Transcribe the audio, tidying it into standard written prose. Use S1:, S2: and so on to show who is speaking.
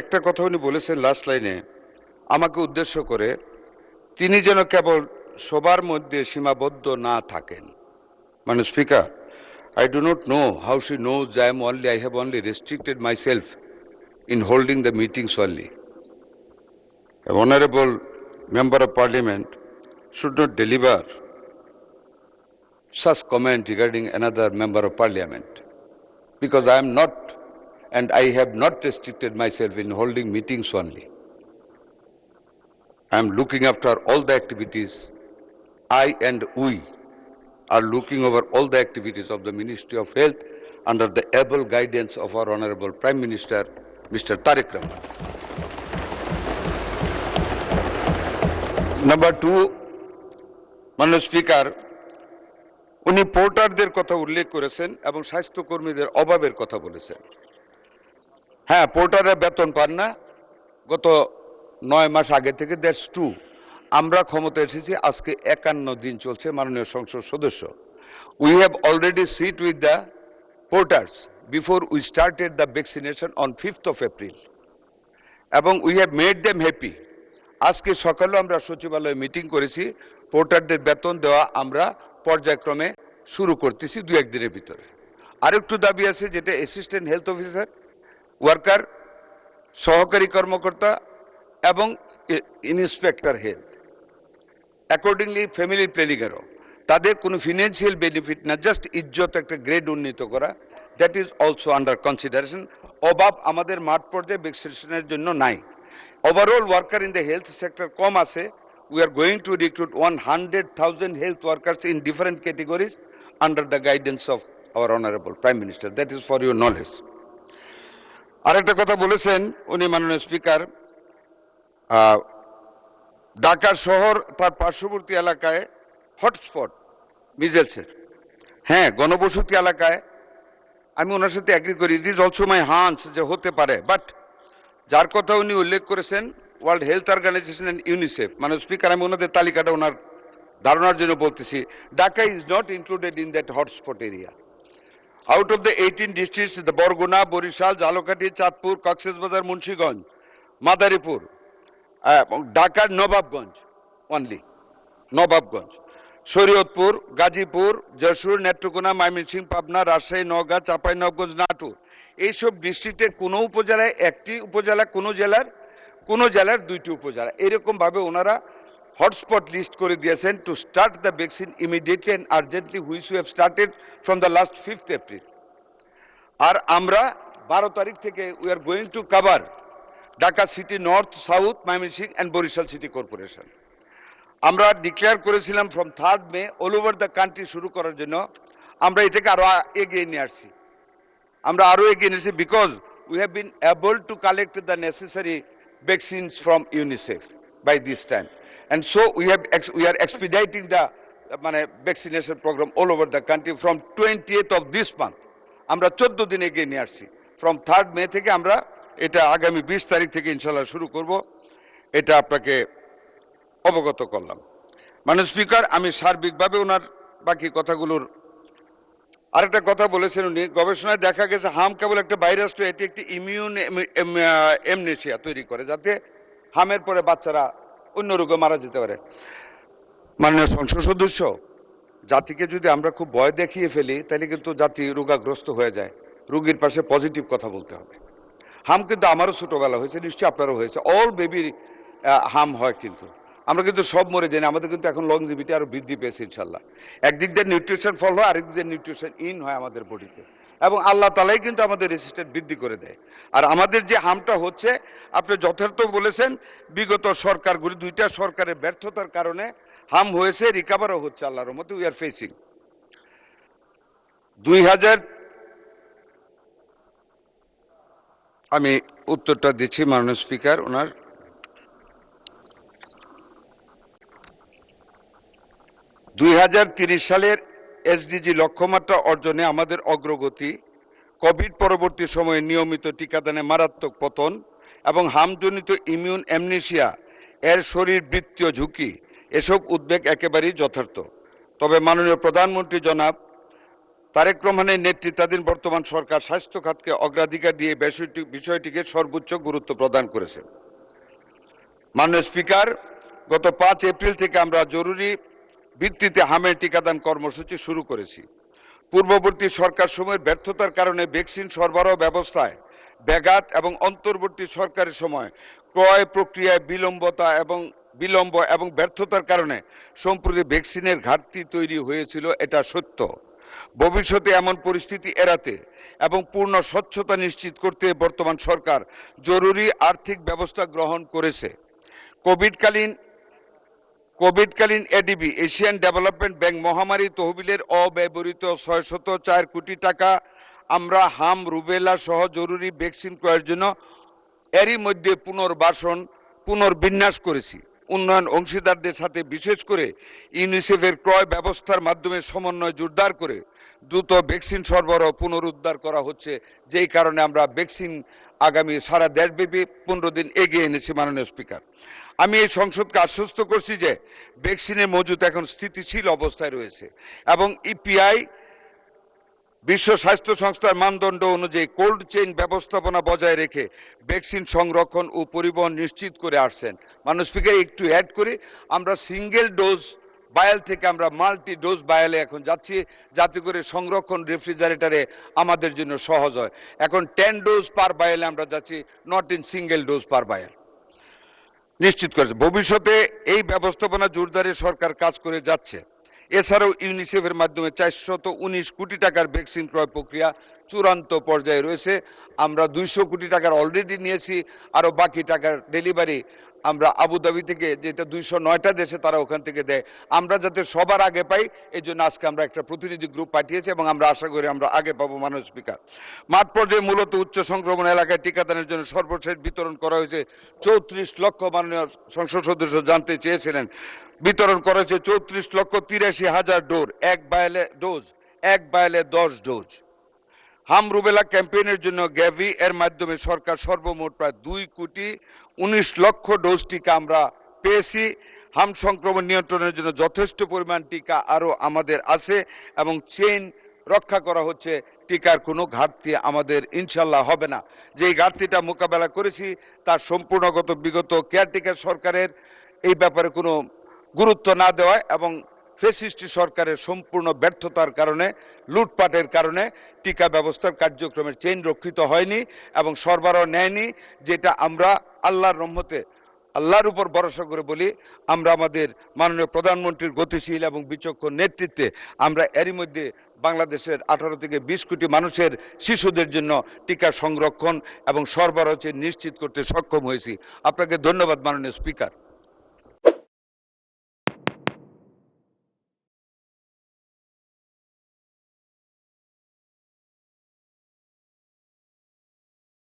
S1: একটা কথা উনি বলেছেন লাস্ট লাইনে আমাকে উদ্দেশ্য করে, তিনি যেন কেবল সবার মধ্যে সীমাবদ্ধ না থাকেন। মানে speaker, I do not know how she knows I have only restricted myself in holding the meetings only. A honorable member of parliament should not deliver such comment regarding another member of parliament, because I am not and I have not restricted myself in holding meetings only. I am looking after all the activities. I and we are looking over all the activities of the Ministry of Health under the able guidance of our Honorable Prime Minister, Mr. Tariq Rahman. Number two, মাননীয় speaker, উনি পোর্টারদের কথা উল্লেখ করেছেন এবং স্বাস্থ্যকর্মীদের অভাবের কথা বলেছেন। হ্যাঁ, পোর্টাররা বেতন পান না গত 9 মাস আগে থেকে। That's true. আমরা ক্ষমতা এসেছি আজকে 51 দিন চলছে। মাননীয় সংসদ সদস্য, we have already sit with the porters before we started the vaccination on 5th of April এবং we have made them happy. আজকে সকালেও আমরা সচিবালয়ে মিটিং করেছি। পোর্টারদের বেতন দেওয়া আমরা পর্যায়ক্রমে শুরু করতেছি 2-1 দিনের ভিতরে। আরেকটু দাবি আছে, যেটা অ্যাসিস্ট্যান্ট হেলথ অফিসার, ওয়ার্কার, সহকারী কর্মকর্তা এবং ইন্সপেক্টর হেলথ, অ্যাকর্ডিংলি ফ্যামিলি প্ল্যানিংয়েরও তাদের কোনো ফিনান্সিয়াল বেনিফিট না, জাস্ট ইজ্জত একটা গ্রেড উন্নীত করা, that is also under consideration. অভাব আমাদের মাঠ পর্যায়ে ভ্যাকসিনেশনের জন্য নাই। Overall worker in the health sector কম আছে। We are going to recruit 100,000 health workers in different categories under the guidance of our Honorable Prime Minister. That is for your knowledge. আরেকটা কথা বলেছেন উনি মাননীয় স্পিকার, ঢাকা শহর তার পার্শ্ববর্তী এলাকায় হটস্পট মিজেলসের। হ্যাঁ, গণবসতি এলাকায় আমি ওনার সাথে এগ্রি করি। It is also my hunch যে হতে পারে, বাট যার কথা উনি উল্লেখ করেছেন World Health Organization and UNICEF, মানে স্পিকার আমি ওনাদের তালিকাটা ওনার ধারণার জন্য বলতেছি, Dhaka is not included in that hotspot area. Out of the 18 districts, the Barguna, Barishal, Jhalokathi, Chandpur, Cox's Bazar, Munshiganj, Madaripur, ঢাকার নবাবগঞ্জ, অনলি নবাবগঞ্জ, শরীয়তপুর, গাজীপুর, যশোর, নেত্রকোনা, ময়মনসিংহ, পাবনা, রাজশাহী, নওগাঁ, চাঁপাইনবাবগঞ্জ, নাটোর, এইসব ডিস্ট্রিক্টের কোনো উপজেলায় 1টি উপজেলা, কোনো জেলার 2টি উপজেলা, এরকমভাবে ওনারা হটস্পট লিস্ট করে দিয়েছেন to start the vaccine immediately and urgently, which we have started from the last 5th April। আর আমরা 12 তারিখ থেকে we are going to cover Dhaka city north, south, Mymensingh and Barishal city corporation. আমরা ডিক্লেয়ার করেছিলাম from 3rd May all over the country শুরু করার জন্য। আমরা এটাকে আরও এগিয়ে নিয়ে আসছি, because we have been able to collect the necessary vaccines from UNICEF by this time, and so we are expediting the vaccination program all over the country from 20th of this month. আমরা 14 দিন এগিয়ে নিয়ে আসছি। from 3rd May থেকে আমরা এটা আগামী 20 তারিখ থেকে ইনশাল্লাহ শুরু করব। এটা আপনাকে অবগত করলাম। মাননীয় স্পিকার, আমি সার্বিকভাবে ওনার বাকি কথাগুলোর আরেকটা কথা বলেছেন উনি, গবেষণায় দেখা গেছে হাম কেবল একটা ভাইরাস তো, এটি একটি ইমিউন এমনেশিয়া তৈরি করে, যাতে হামের পরে বাচ্চারা অন্য রোগে মারা যেতে পারে। মাননীয় সংসদ সদস্য, জাতিকে যদি আমরা খুব ভয় দেখিয়ে ফেলি তাহলে কিন্তু জাতি রোগাগ্রস্ত হয়ে যায়। রোগীর পাশে পজিটিভ কথা বলতে হবে। হাম কিন্তু আমারও ছোটোবেলা হয়েছে, নিশ্চয়ই আপনারও হয়েছে। অল বেবি হাম হয়, কিন্তু আমরা কিন্তু সব মরে যাই না। আমাদের কিন্তু এখন লংজিভিটি আরও বৃদ্ধি পেয়েছে ইনশাল্লাহ। একদিক দিয়ে নিউট্রিশন ফল হয়, আরেক দিক দিয়ে নিউট্রিশন ইন হয় আমাদের বডিতে, এবং আল্লাহ তালাই কিন্তু আমাদের রেসিস্ট্যান্ট বৃদ্ধি করে দেয়। আর আমাদের যে হামটা হচ্ছে, আপনি যথার্থ বলেছেন, বিগত সরকারগুলি 2টা সরকারের ব্যর্থতার কারণে হাম হয়েছে, রিকাভারও হচ্ছে আল্লাহর রহমতে। উই আর ফেসিং 2000, আমি উত্তরটা দিচ্ছি মাননীয় স্পিকার ওনার। 2030 সালের এসডিজি লক্ষ্যমাত্রা অর্জনে আমাদের অগ্রগতি, কোভিড পরবর্তী সময়ে নিয়মিত টিকাদানে মারাত্মক পতন এবং হামজনিত ইমিউন অ্যামনেশিয়া এর শরীরবৃত্তীয় ঝুঁকি, এসব উদ্বেগ একেবারেই যথার্থ। তবে মাননীয় প্রধানমন্ত্রী জনাব তারেক রহমানের নেতৃত্বাধীন বর্তমান সরকার স্বাস্থ্য খাতকে অগ্রাধিকার দিয়ে বিষয়টিকে সর্বোচ্চ গুরুত্ব প্রদান করেছে। মাননীয় স্পিকার, গত 5 এপ্রিল থেকে আমরা জরুরি ভিত্তিতে হামের টিকাদান কর্মসূচি শুরু করেছি। পূর্ববর্তী সরকার সময়ের ব্যর্থতার কারণে ভ্যাকসিন সরবরাহ ব্যবস্থায় ব্যাঘাত এবং অন্তর্বর্তী সরকারের সময় ক্রয় প্রক্রিয়ায় বিলম্ব এবং ব্যর্থতার কারণে সম্প্রতি ভ্যাকসিনের ঘাটতি তৈরি হয়েছিল, এটা সত্য। ভবিষ্যতে এমন পরিস্থিতি এড়াতে এবং পূর্ণ স্বচ্ছতা নিশ্চিত করতে বর্তমান সরকার জরুরি আর্থিক ব্যবস্থা গ্রহণ করেছে। কোভিডকালীন এডিবি এশিয়ান ডেভেলপমেন্ট ব্যাংক মহামারী তহবিলের অব্যবহৃত 604 কোটি টাকা আমরা হাম, রুবেলা সহ জরুরি ভ্যাকসিন ক্রয়ের জন্য এরই মধ্যে পুনর্বিন্যাস করেছি। উন্নয়ন অংশীদারদের সাথে বিশেষ করে ইউনিসেফের ক্রয় ব্যবস্থার মাধ্যমে সমন্বয় জোরদার করে দ্রুত ভ্যাকসিন সরবরাহ পুনরুদ্ধার করা হচ্ছে, যেই কারণে আমরা ভ্যাকসিন আগামী সারা দেশব্যাপী 15 দিন এগিয়ে এনেছি। মাননীয় স্পিকার, আমি এই সংসদকে আশ্বস্ত করছি যে ভ্যাকসিনের মজুত এখন স্থিতিশীল অবস্থায় রয়েছে এবং ইপিআই বিশ্ব স্বাস্থ্য সংস্থার মানদণ্ড অনুযায়ী কোল্ড চেইন ব্যবস্থাপনা বজায় রেখে ভ্যাকসিন সংরক্ষণ ও পরিবহন নিশ্চিত করে আসছেন। মাননীয় স্পিকার, একটু অ্যাড করি, আমরা সিঙ্গেল ডোজ বায়াল থেকে আমরা মাল্টি ডোজ বায়ালে এখন যাচ্ছি, যাতে করে সংরক্ষণ রেফ্রিজারেটরে আমাদের জন্য সহজ হয়। এখন 10 ডোজ পার বায়ালে আমরা যাচ্ছি, not in single dose per bowel নিশ্চিত করেছে। ভবিষ্যতে এই ব্যবস্থাপনা জোরদারে সরকার কাজ করে যাচ্ছে। এছাড়াও ইউনিসেফের মাধ্যমে 419 কোটি টাকার ভ্যাকসিন ক্রয় প্রক্রিয়া চূড়ান্ত পর্যায়ে রয়েছে। আমরা 200 কোটি টাকার অলরেডি নিয়েছি, আরও বাকি টাকার ডেলিভারি আমরা আবুধাবি থেকে, যেটা 209টা দেশে তারা ওখান থেকে দেয়, আমরা যাতে সবার আগে পাই এই জন্য আজকে আমরা একটা প্রতিনিধি গ্রুপ পাঠিয়েছি এবং আমরা আশা করি আমরা আগে পাবো। মাননীয় স্পিকার, মাঠ পর্যায়ে মূলত উচ্চ সংক্রমণ এলাকায় টিকাদানের জন্য সর্বশেষ বিতরণ করা হয়েছে 34 লক্ষ। মাননীয় সংসদ সদস্য জানতে চেয়েছিলেন, বিতরণ করা হয়েছে 34,83,000 ডোজ, এক বায়ালে 10 ডোজ। হাম রুবেলা ক্যাম্পেইনের জন্য গ্যাভি এর মাধ্যমে সরকার সর্বমোট প্রায় 2,19 লক্ষ ডোজ টিকা আমরা পেয়েছি। হাম সংক্রমণ নিয়ন্ত্রণের জন্য যথেষ্ট পরিমাণ টিকা আরও আমাদের আছে এবং চেইন রক্ষা করা হচ্ছে। টিকার কোনো ঘাটতি আমাদের ইনশাল্লাহ হবে না। যেই ঘাটতিটা মোকাবেলা করেছি তার সম্পূর্ণগত বিগত কেয়ারটেকার সরকারের এই ব্যাপারে কোনো গুরুত্ব না দেওয়া এবং ফ্যাসিস্ট সরকারের সম্পূর্ণ ব্যর্থতার কারণে, লুটপাটের কারণে টিকা ব্যবস্থার কার্যক্রমের চেইন রক্ষিত হয়নি এবং সরবরাহ নেয়নি, যেটা আমরা আল্লাহর রহমতে আল্লাহর উপর ভরসা করে বলি আমরা আমাদের মাননীয় প্রধানমন্ত্রীর গতিশীল এবং বিচক্ষণ নেতৃত্বে আমরা এরই মধ্যে বাংলাদেশের 18 থেকে 20 কোটি মানুষের শিশুদের জন্য টিকা সংরক্ষণ এবং সরবরাহ নিশ্চিত করতে সক্ষম হয়েছি। আপনাকে ধন্যবাদ মাননীয় স্পিকার।